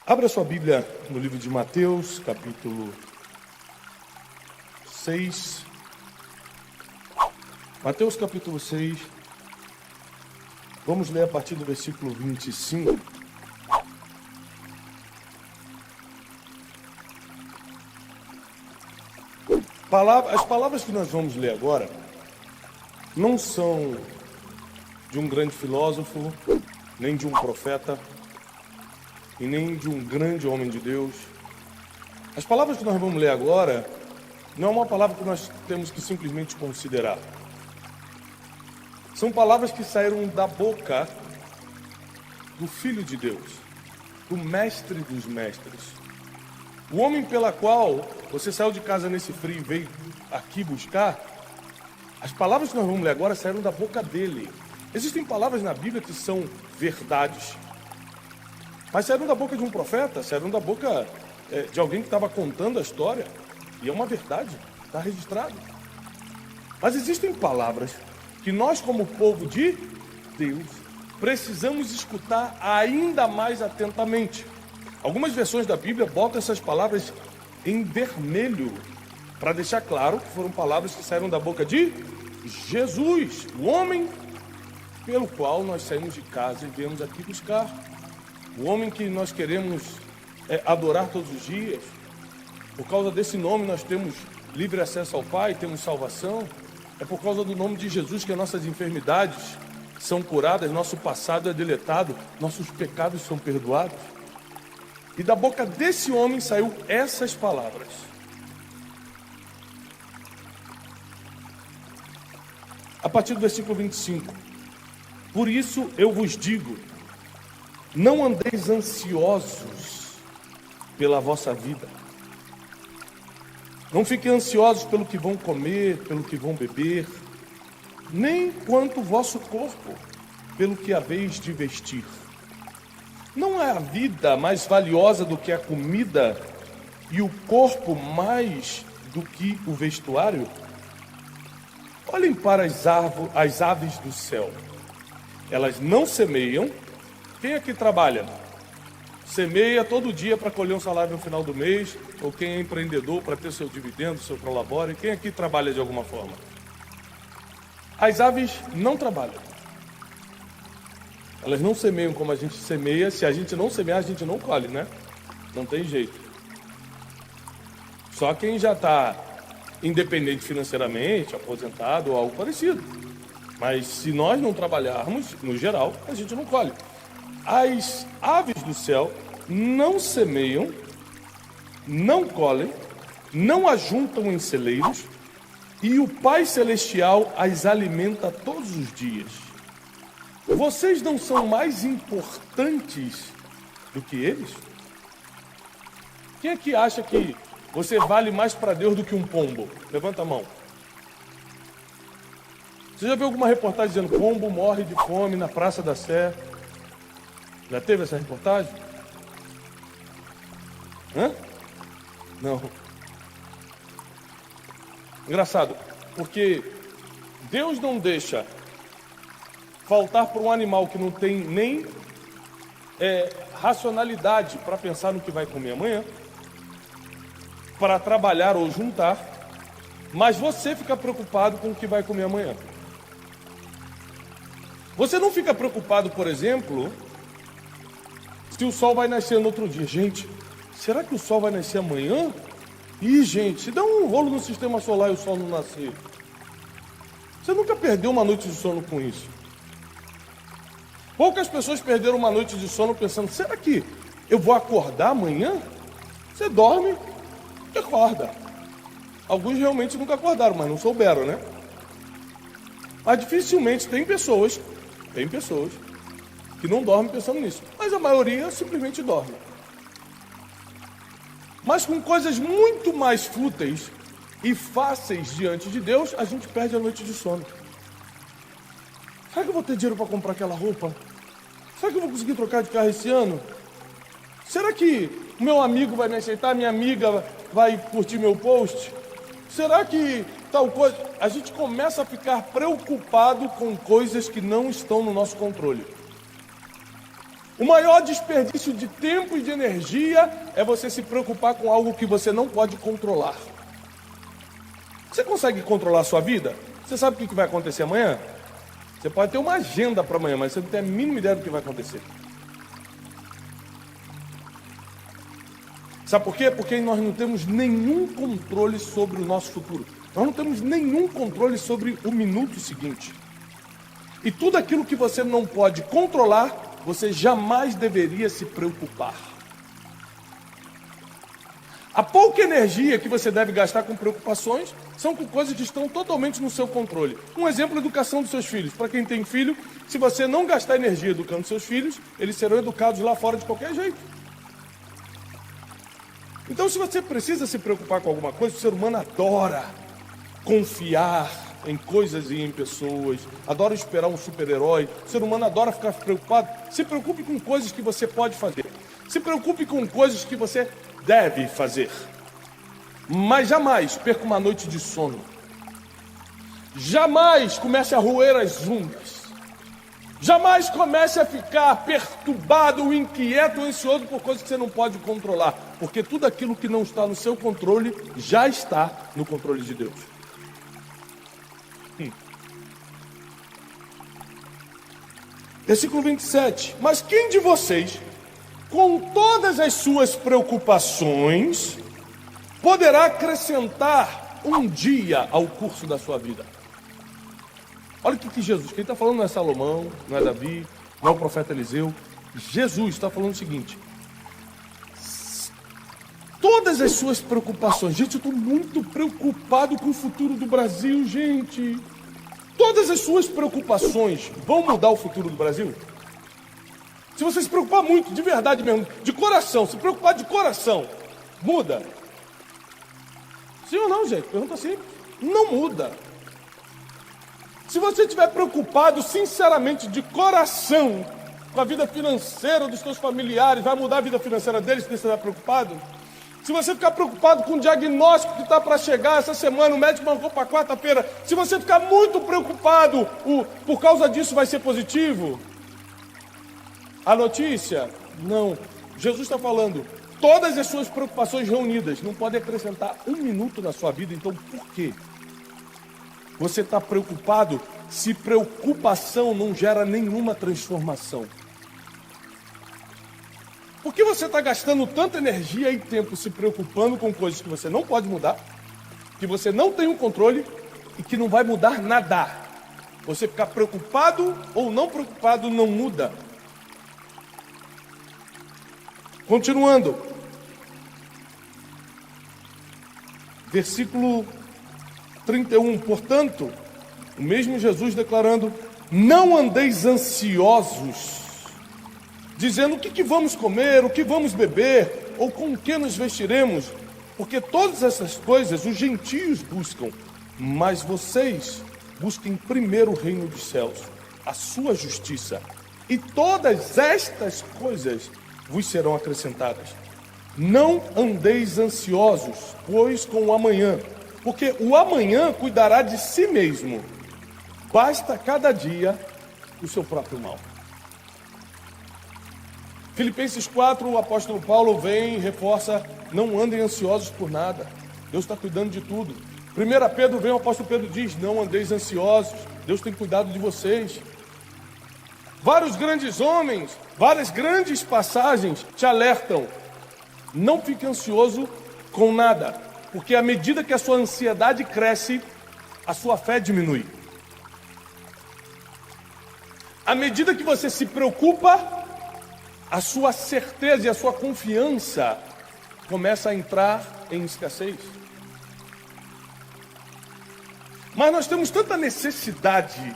Abra sua Bíblia no livro de Mateus, capítulo 6. Mateus, capítulo 6. Vamos ler a partir do versículo 25. As palavras que nós vamos ler agora não são de um grande filósofo, nem de um profeta, e nem de um grande homem de Deus. As palavras que nós vamos ler agora não é uma palavra que nós temos que simplesmente considerar. São palavras que saíram da boca do Filho de Deus, do Mestre dos Mestres. O homem pela qual você saiu de casa nesse frio e veio aqui buscar, as palavras que nós vamos ler agora saíram da boca dele. Existem palavras na Bíblia que são verdades, mas saíram da boca de um profeta, saíram da boca de alguém que estava contando a história, e é uma verdade, está registrado. Mas existem palavras que nós, como povo de Deus, precisamos escutar ainda mais atentamente. Algumas versões da Bíblia botam essas palavras em vermelho, para deixar claro que foram palavras que saíram da boca de Jesus, o homem pelo qual nós saímos de casa e viemos aqui buscar. O homem que nós queremos adorar todos os dias. Por causa desse nome nós temos livre acesso ao Pai, temos salvação. É por causa do nome de Jesus que as nossas enfermidades são curadas, nosso passado é deletado, nossos pecados são perdoados. E da boca desse homem saiu essas palavras. A partir do versículo 25. Por isso eu vos digo, não andeis ansiosos pela vossa vida. Não fiquem ansiosos pelo que vão comer, pelo que vão beber, nem quanto o vosso corpo, pelo que haveis de vestir. Não é a vida mais valiosa do que a comida e o corpo mais do que o vestuário? Olhem para as aves do céu. Elas não semeiam. Quem aqui trabalha? Semeia todo dia para colher um salário no final do mês, ou quem é empreendedor para ter seu dividendo, seu prolabore, quem aqui trabalha de alguma forma? As aves não trabalham. Elas não semeiam como a gente semeia. Se a gente não semear, a gente não colhe, né? Não tem jeito. Só quem já está independente financeiramente, aposentado ou algo parecido. Mas se nós não trabalharmos, no geral, a gente não colhe. As aves do céu não semeiam, não colhem, não ajuntam em celeiros, e o Pai Celestial as alimenta todos os dias. Vocês não são mais importantes do que eles? Quem é que acha que você vale mais para Deus do que um pombo? Levanta a mão. Você já viu alguma reportagem dizendo pombo morre de fome na Praça da Sé? Já teve essa reportagem? Hã? Não. Engraçado, porque Deus não deixa faltar para um animal que não tem nem racionalidade para pensar no que vai comer amanhã, para trabalhar ou juntar, mas você fica preocupado com o que vai comer amanhã. Você não fica preocupado, por exemplo, se o sol vai nascer no outro dia. Gente, será que o sol vai nascer amanhã? Ih, gente, se der um rolo no sistema solar e o sol não nascer. Você nunca perdeu uma noite de sono com isso. Poucas pessoas perderam uma noite de sono pensando, será que eu vou acordar amanhã? Você dorme e acorda. Alguns realmente nunca acordaram, mas não souberam, né? Mas dificilmente tem pessoas que não dormem pensando nisso. Mas a maioria simplesmente dorme. Mas com coisas muito mais fúteis e fáceis diante de Deus, a gente perde a noite de sono. Será que eu vou ter dinheiro para comprar aquela roupa? Será que eu vou conseguir trocar de carro esse ano? Será que o meu amigo vai me aceitar? Minha amiga vai curtir meu post? Será que tal coisa? A gente começa a ficar preocupado com coisas que não estão no nosso controle. O maior desperdício de tempo e de energia é você se preocupar com algo que você não pode controlar. Você consegue controlar a sua vida? Você sabe o que vai acontecer amanhã? Você pode ter uma agenda para amanhã, mas você não tem a mínima ideia do que vai acontecer. Sabe por quê? Porque nós não temos nenhum controle sobre o nosso futuro. Nós não temos nenhum controle sobre o minuto seguinte. E tudo aquilo que você não pode controlar, você jamais deveria se preocupar. A pouca energia que você deve gastar com preocupações são com coisas que estão totalmente no seu controle. Um exemplo é a educação dos seus filhos. Para quem tem filho, se você não gastar energia educando seus filhos, eles serão educados lá fora de qualquer jeito. Então, se você precisa se preocupar com alguma coisa, o ser humano adora confiar em coisas e em pessoas, adora esperar um super-herói, o ser humano adora ficar preocupado. Se preocupe com coisas que você pode fazer. Se preocupe com coisas que você deve fazer. Mas jamais perca uma noite de sono. Jamais comece a roer as unhas. Jamais comece a ficar perturbado, inquieto, ansioso por coisas que você não pode controlar. Porque tudo aquilo que não está no seu controle já está no controle de Deus. Versículo 27. Mas quem de vocês, com todas as suas preocupações, poderá acrescentar um dia ao curso da sua vida? Olha o que Jesus, quem está falando não é Salomão, não é Davi, não é o profeta Eliseu. Jesus está falando o seguinte: todas as suas preocupações. Gente, eu estou muito preocupado com o futuro do Brasil, gente. Todas as suas preocupações vão mudar o futuro do Brasil? Se você se preocupar muito, de verdade mesmo, de coração, se preocupar de coração, muda? Sim ou não, gente? Pergunta simples. Não muda. Se você estiver preocupado, sinceramente, de coração, com a vida financeira dos seus familiares, vai mudar a vida financeira deles se você estiver preocupado? Se você ficar preocupado com o diagnóstico que está para chegar essa semana, o médico marcou para quarta-feira, se você ficar muito preocupado, por causa disso vai ser positivo? A notícia? Não. Jesus está falando, todas as suas preocupações reunidas não podem acrescentar um minuto na sua vida, então por quê? Você está preocupado se preocupação não gera nenhuma transformação? Por que você está gastando tanta energia e tempo se preocupando com coisas que você não pode mudar, que você não tem um controle e que não vai mudar nada? Você ficar preocupado ou não preocupado não muda. Continuando. Versículo 31. Portanto, o mesmo Jesus declarando: não andeis ansiosos, dizendo o que vamos comer, o que vamos beber, ou com o que nos vestiremos, porque todas essas coisas os gentios buscam, mas vocês busquem primeiro o reino dos céus, a sua justiça, e todas estas coisas vos serão acrescentadas. Não andeis ansiosos, pois com o amanhã, porque o amanhã cuidará de si mesmo, basta cada dia o seu próprio mal. Filipenses 4, o apóstolo Paulo vem e reforça: não andem ansiosos por nada, Deus está cuidando de tudo. 1 Pedro vem, o apóstolo Pedro diz: não andeis ansiosos, Deus tem cuidado de vocês. Vários grandes homens, várias grandes passagens te alertam: não fique ansioso com nada, porque à medida que a sua ansiedade cresce, a sua fé diminui. À medida que você se preocupa, a sua certeza e a sua confiança começa a entrar em escassez. Mas nós temos tanta necessidade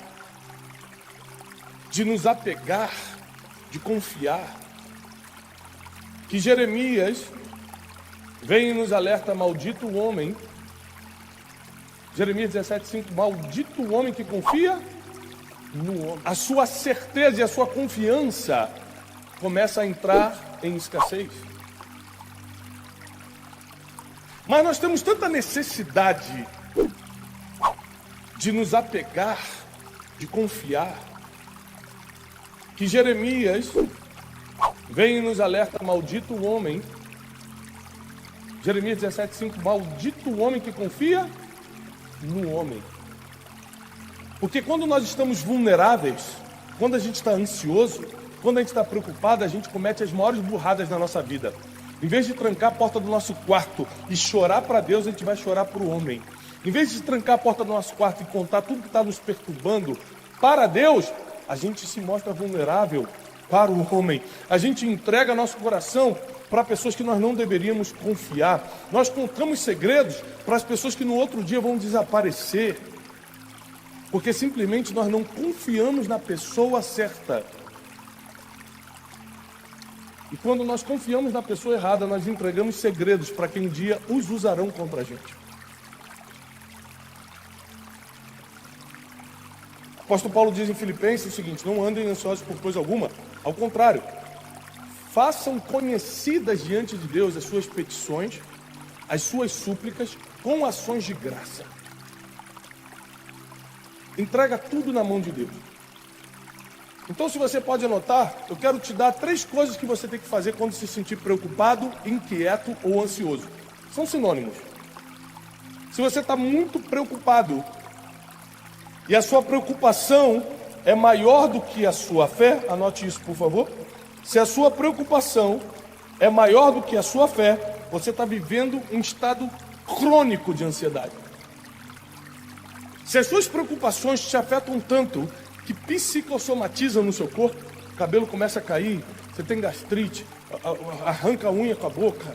de nos apegar, de confiar, que Jeremias vem e nos alerta: maldito o homem. Jeremias 17:5, maldito o homem que confia no homem. A sua certeza e a sua confiança começa a entrar em escassez. Mas nós temos tanta necessidade de nos apegar, de confiar, que Jeremias vem e nos alerta: maldito o homem. Jeremias 17:5, maldito o homem que confia no homem. Porque quando nós estamos vulneráveis, quando a gente está ansioso, quando a gente está preocupado, a gente comete as maiores burradas na nossa vida. Em vez de trancar a porta do nosso quarto e chorar para Deus, a gente vai chorar para o homem. Em vez de trancar a porta do nosso quarto e contar tudo que está nos perturbando para Deus, a gente se mostra vulnerável para o homem. A gente entrega nosso coração para pessoas que nós não deveríamos confiar. Nós contamos segredos para as pessoas que no outro dia vão desaparecer. Porque simplesmente nós não confiamos na pessoa certa. E quando nós confiamos na pessoa errada, nós entregamos segredos para quem um dia os usarão contra a gente. O apóstolo Paulo diz em Filipenses o seguinte: não andem ansiosos por coisa alguma. Ao contrário, façam conhecidas diante de Deus as suas petições, as suas súplicas, com ações de graça. Entrega tudo na mão de Deus. Então, se você pode anotar, eu quero te dar 3 coisas que você tem que fazer quando se sentir preocupado, inquieto ou ansioso. São sinônimos. Se você está muito preocupado e a sua preocupação é maior do que a sua fé, anote isso, por favor. Se a sua preocupação é maior do que a sua fé, você está vivendo um estado crônico de ansiedade. Se as suas preocupações te afetam tanto que psicossomatizam no seu corpo, o cabelo começa a cair, você tem gastrite, arranca a unha com a boca,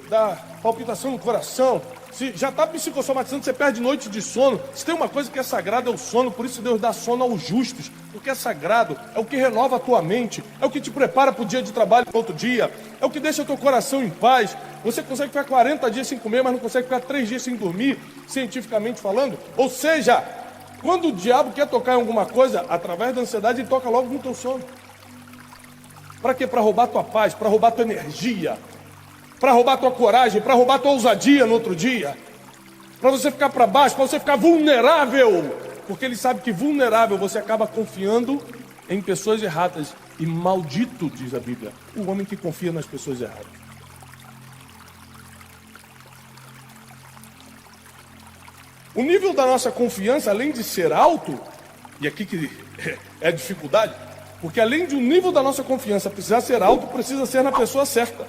dá palpitação no coração, se já está psicossomatizando, você perde noite de sono. Se tem uma coisa que é sagrada, é o sono. Por isso Deus dá sono aos justos, porque é sagrado, é o que renova a tua mente, é o que te prepara para o dia de trabalho no outro dia, é o que deixa o teu coração em paz. Você consegue ficar 40 dias sem comer, mas não consegue ficar 3 dias sem dormir, cientificamente falando. Ou seja, quando o diabo quer tocar em alguma coisa, através da ansiedade, ele toca logo no teu sono. Para quê? Para roubar tua paz, para roubar tua energia, para roubar tua coragem, para roubar tua ousadia no outro dia, para você ficar para baixo, para você ficar vulnerável, porque ele sabe que vulnerável você acaba confiando em pessoas erradas, e maldito, diz a Bíblia, o homem que confia nas pessoas erradas. O nível da nossa confiança, além de ser alto, e aqui que é a dificuldade, porque além de o nível da nossa confiança precisar ser alto, precisa ser na pessoa certa.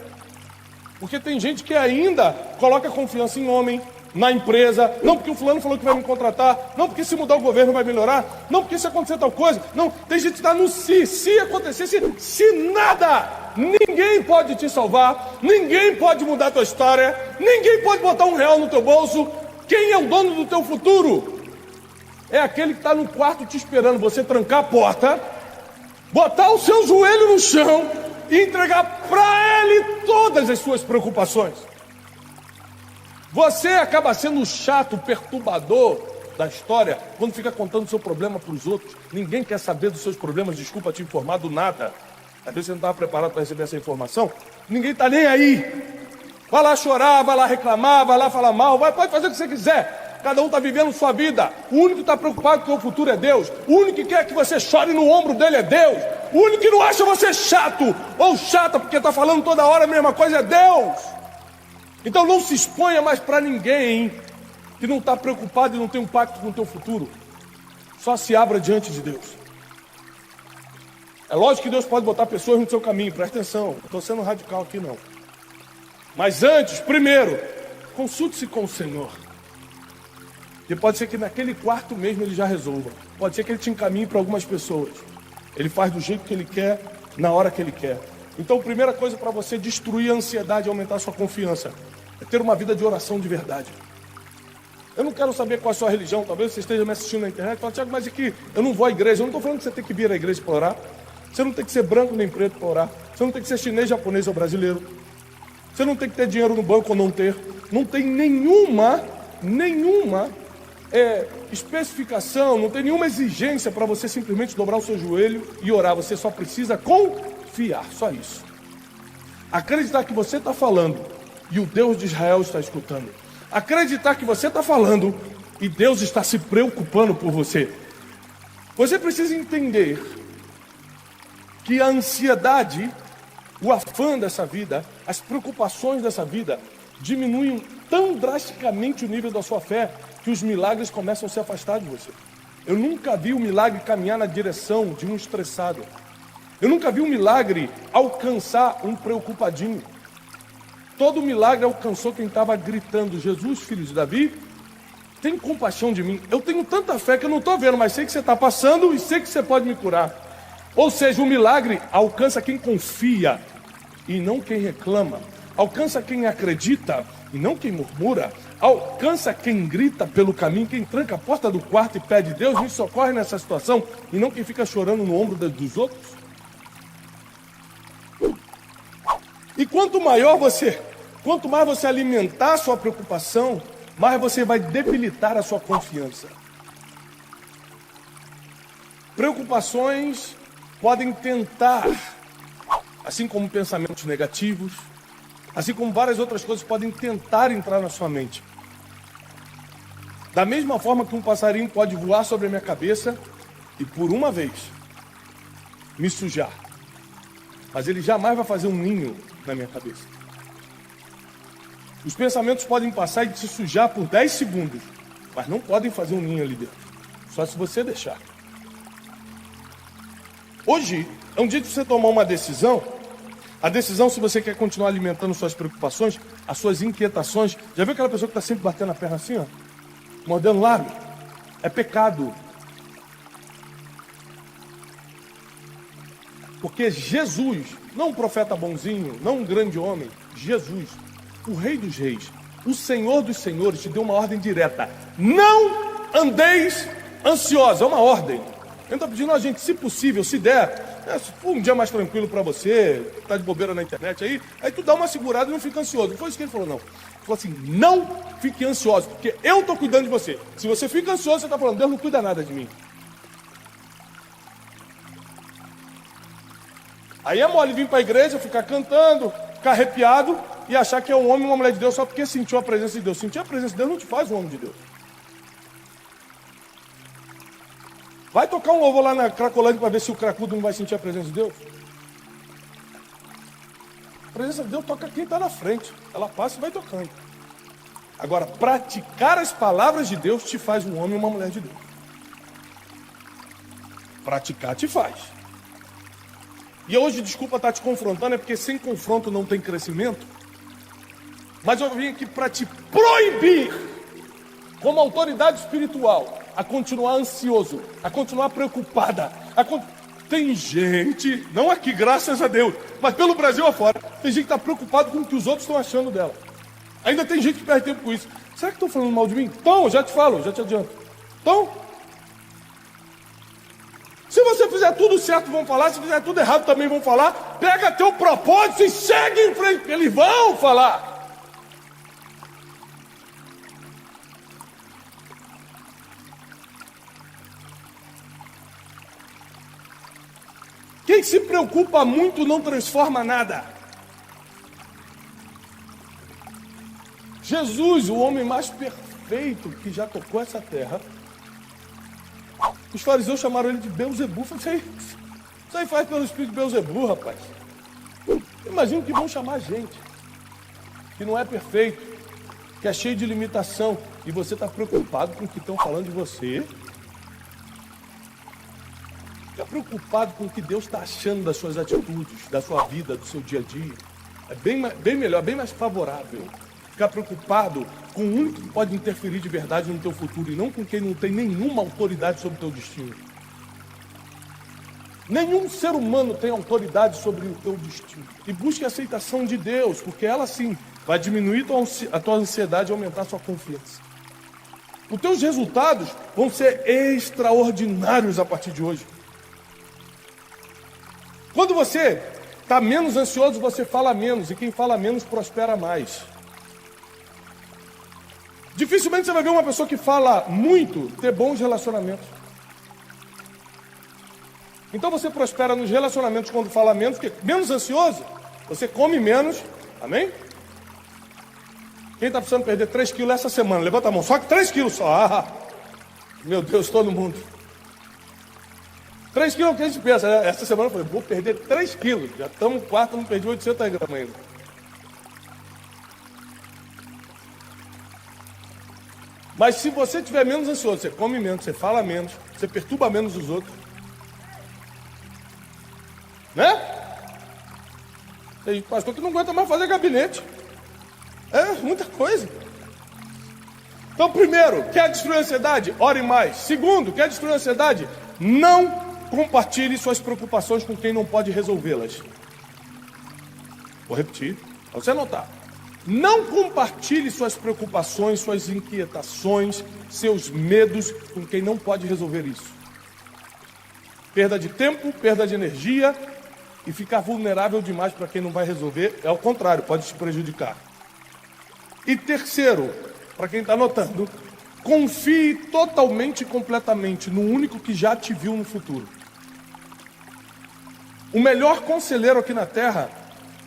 Porque tem gente que ainda coloca confiança em homem, na empresa, não porque o fulano falou que vai me contratar, não porque se mudar o governo vai melhorar, não porque se acontecer tal coisa, não, tem gente que está no se acontecer, se nada, ninguém pode te salvar, ninguém pode mudar a tua história, ninguém pode botar R$1 no teu bolso. Quem é o dono do teu futuro? É aquele que está no quarto te esperando você trancar a porta, botar o seu joelho no chão e entregar para ele todas as suas preocupações. Você acaba sendo o chato, perturbador da história quando fica contando o seu problema para os outros. Ninguém quer saber dos seus problemas, desculpa te informar do nada. Às vezes você não estava preparado para receber essa informação. Ninguém está nem aí. Vai lá chorar, vai lá reclamar, vai lá falar mal, pode fazer o que você quiser. Cada um está vivendo sua vida. O único que está preocupado com o futuro é Deus. O único que quer que você chore no ombro dele é Deus. O único que não acha você chato ou chata porque está falando toda hora a mesma coisa é Deus. Então não se exponha mais para ninguém que não está preocupado e não tem um pacto com o teu futuro. Só se abra diante de Deus. É lógico que Deus pode botar pessoas no seu caminho, presta atenção, não estou sendo radical aqui não. Mas antes, primeiro, consulte-se com o Senhor. E pode ser que naquele quarto mesmo ele já resolva. Pode ser que ele te encaminhe para algumas pessoas. Ele faz do jeito que ele quer, na hora que ele quer. Então, a primeira coisa para você destruir a ansiedade e aumentar a sua confiança é ter uma vida de oração de verdade. Eu não quero saber qual é a sua religião. Talvez você esteja me assistindo na internet e fale, Tiago, mas aqui eu não vou à igreja. Eu não estou falando que você tem que vir à igreja para orar. Você não tem que ser branco nem preto para orar. Você não tem que ser chinês, japonês ou brasileiro. Você não tem que ter dinheiro no banco ou não ter. Não tem nenhuma especificação, não tem nenhuma exigência para você simplesmente dobrar o seu joelho e orar. Você só precisa confiar, só isso. Acreditar que você está falando e o Deus de Israel está escutando. Acreditar que você está falando e Deus está se preocupando por você. Você precisa entender que a ansiedade, o afã dessa vida, as preocupações dessa vida diminuem tão drasticamente o nível da sua fé que os milagres começam a se afastar de você. Eu nunca vi o milagre caminhar na direção de um estressado. Eu nunca vi um milagre alcançar um preocupadinho. Todo milagre alcançou quem estava gritando: Jesus, filho de Davi, tem compaixão de mim. Eu tenho tanta fé que eu não estou vendo, mas sei que você está passando e sei que você pode me curar. Ou seja, o milagre alcança quem confia e não quem reclama. Alcança quem acredita e não quem murmura. Alcança quem grita pelo caminho, quem tranca a porta do quarto e pede: Deus, me socorre nessa situação, e não quem fica chorando no ombro dos outros. E quanto mais você alimentar a sua preocupação, mais você vai debilitar a sua confiança. Preocupações podem tentar, assim como pensamentos negativos, assim como várias outras coisas podem tentar entrar na sua mente. Da mesma forma que um passarinho pode voar sobre a minha cabeça e por uma vez me sujar, mas ele jamais vai fazer um ninho na minha cabeça. Os pensamentos podem passar e te sujar por 10 segundos, mas não podem fazer um ninho ali dentro, só se você deixar. Hoje é um dia de você tomar uma decisão. A decisão, se você quer continuar alimentando suas preocupações, as suas inquietações. Já viu aquela pessoa que está sempre batendo a perna assim, ó? Mordendo o lábio? É pecado. Porque Jesus, não um profeta bonzinho, não um grande homem, Jesus, o Rei dos Reis, o Senhor dos Senhores, te deu uma ordem direta: não andeis ansiosos. É uma ordem. Ele está pedindo a gente, se possível, se der, se for um dia mais tranquilo para você, tá de bobeira na internet aí tu dá uma segurada e não fica ansioso. Não foi isso que ele falou, não. Ele falou assim: não fique ansioso, porque eu estou cuidando de você. Se você fica ansioso, você está falando: Deus não cuida nada de mim. Aí é mole vir para a igreja, ficar cantando, ficar arrepiado e achar que é um homem ou uma mulher de Deus só porque sentiu a presença de Deus. Sentir a presença de Deus não te faz um homem de Deus. Vai tocar um louvor lá na Cracolândia para ver se o cracudo não vai sentir a presença de Deus. A presença de Deus toca quem está na frente. Ela passa e vai tocando. Agora, praticar as palavras de Deus te faz um homem ou uma mulher de Deus. Praticar te faz. E hoje, desculpa estar te confrontando, é porque sem confronto não tem crescimento. Mas eu vim aqui para te proibir, como autoridade espiritual, a continuar ansioso, a continuar preocupada. Tem gente, não aqui, graças a Deus, mas pelo Brasil afora, tem gente que está preocupado com o que os outros estão achando dela. Ainda tem gente que perde tempo com isso. Será que estão falando mal de mim? Então, já te falo, já te adianto. Então, se você fizer tudo certo, vão falar. Se fizer tudo errado, também vão falar. Pega teu propósito e segue em frente, porque eles vão falar. Quem se preocupa muito não transforma nada. Jesus, o homem mais perfeito que já tocou essa terra, os fariseus chamaram ele de Beelzebul. Isso aí faz pelo espírito de Beelzebul, rapaz. Imagina que vão chamar gente que não é perfeito, que é cheio de limitação, e você está preocupado com o que estão falando de você. Fica preocupado com o que Deus está achando das suas atitudes, da sua vida, do seu dia a dia. É bem melhor, bem mais favorável. Ficar preocupado com o único que pode interferir de verdade no teu futuro e não com quem não tem nenhuma autoridade sobre o teu destino. Nenhum ser humano tem autoridade sobre o teu destino. E busque a aceitação de Deus, porque ela sim vai diminuir a tua ansiedade e aumentar a sua confiança. Os teus resultados vão ser extraordinários a partir de hoje. Quando você está menos ansioso, você fala menos, e quem fala menos prospera mais. Dificilmente você vai ver uma pessoa que fala muito ter bons relacionamentos. Então você prospera nos relacionamentos quando fala menos, porque menos ansioso, você come menos, amém? Quem está precisando perder 3 quilos essa semana? Levanta a mão, só que 3 quilos só. Meu Deus, todo mundo. 3 quilos é o que a gente pensa, né? Essa semana eu falei, vou perder 3 quilos. Já estamos no quarto, não perdi 800 gramas ainda. Mas se você tiver menos ansioso, você come menos, você fala menos, você perturba menos os outros. Né? Tem pastor que não aguenta mais fazer gabinete. É muita coisa. Então, primeiro, quer destruir a ansiedade? Ore mais. Segundo, quer destruir a ansiedade? Não compartilhe suas preocupações com quem não pode resolvê-las. Vou repetir, para você anotar. Não compartilhe suas preocupações, suas inquietações, seus medos com quem não pode resolver isso. Perda de tempo, perda de energia e ficar vulnerável demais para quem não vai resolver. É o contrário, pode te prejudicar. E terceiro, para quem está anotando, confie totalmente e completamente no único que já te viu no futuro. O melhor conselheiro aqui na Terra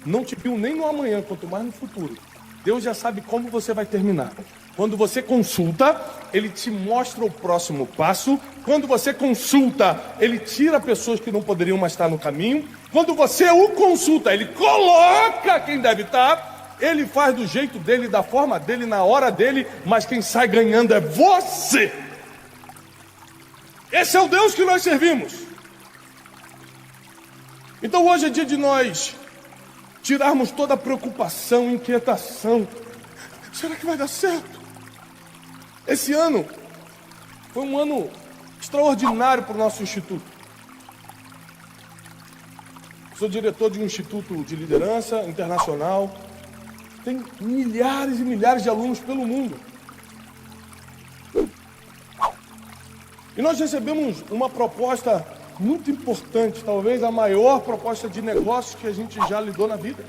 não te viu nem no amanhã, quanto mais no futuro. Deus já sabe como você vai terminar. Quando você consulta, Ele te mostra o próximo passo. Quando você consulta, Ele tira pessoas que não poderiam mais estar no caminho. Quando você o consulta, Ele coloca quem deve estar. Ele faz do jeito dele, da forma dele, na hora dele. Mas quem sai ganhando é você. Esse é o Deus que nós servimos. Então hoje é dia de nós tirarmos toda a preocupação, inquietação. Será que vai dar certo? Esse ano foi um ano extraordinário para o nosso instituto. Sou diretor de um instituto de liderança internacional. Tem milhares e milhares de alunos pelo mundo. E nós recebemos uma proposta muito importante, talvez a maior proposta de negócio que a gente já lidou na vida.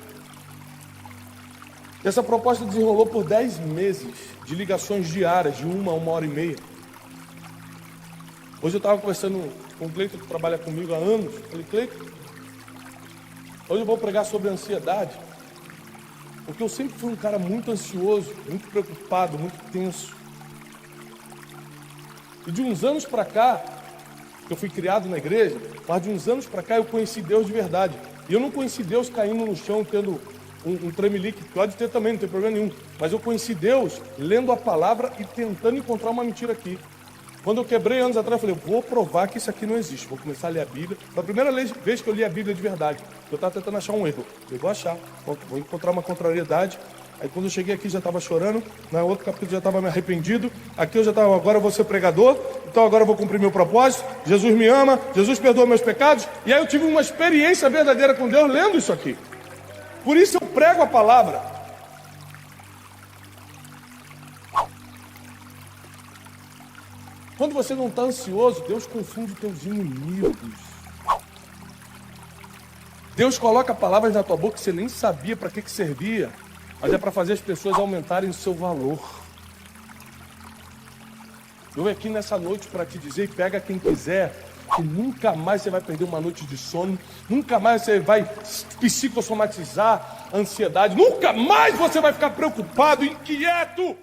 Essa proposta desenrolou por 10 meses de ligações diárias, de 1 a 1h30. Hoje eu estava conversando com o Cleiton, que trabalha comigo há anos. Falei, Cleiton, hoje eu vou pregar sobre ansiedade, porque eu sempre fui um cara muito ansioso, muito preocupado, muito tenso. E de uns anos para cá, eu fui criado na igreja, mas de uns anos para cá eu conheci Deus de verdade. E eu não conheci Deus caindo no chão, tendo um tremelique, pode ter também, não tem problema nenhum. Mas eu conheci Deus lendo a palavra e tentando encontrar uma mentira aqui. Quando eu quebrei anos atrás, eu falei, vou provar que isso aqui não existe. Vou começar a ler a Bíblia. Foi a primeira vez que eu li a Bíblia de verdade. Eu estava tentando achar um erro. Eu vou achar, vou encontrar uma contrariedade. Aí quando eu cheguei aqui já estava chorando, na outro capítulo já estava me arrependido, aqui eu já estava, agora eu vou ser pregador, então agora eu vou cumprir meu propósito, Jesus me ama, Jesus perdoa meus pecados, e aí eu tive uma experiência verdadeira com Deus lendo isso aqui. Por isso eu prego a palavra. Quando você não está ansioso, Deus confunde teus inimigos. Deus coloca palavras na tua boca que você nem sabia para que servia, mas é para fazer as pessoas aumentarem o seu valor. Eu aqui nessa noite para te dizer, pega quem quiser, que nunca mais você vai perder uma noite de sono, nunca mais você vai psicossomatizar a ansiedade, nunca mais você vai ficar preocupado, inquieto.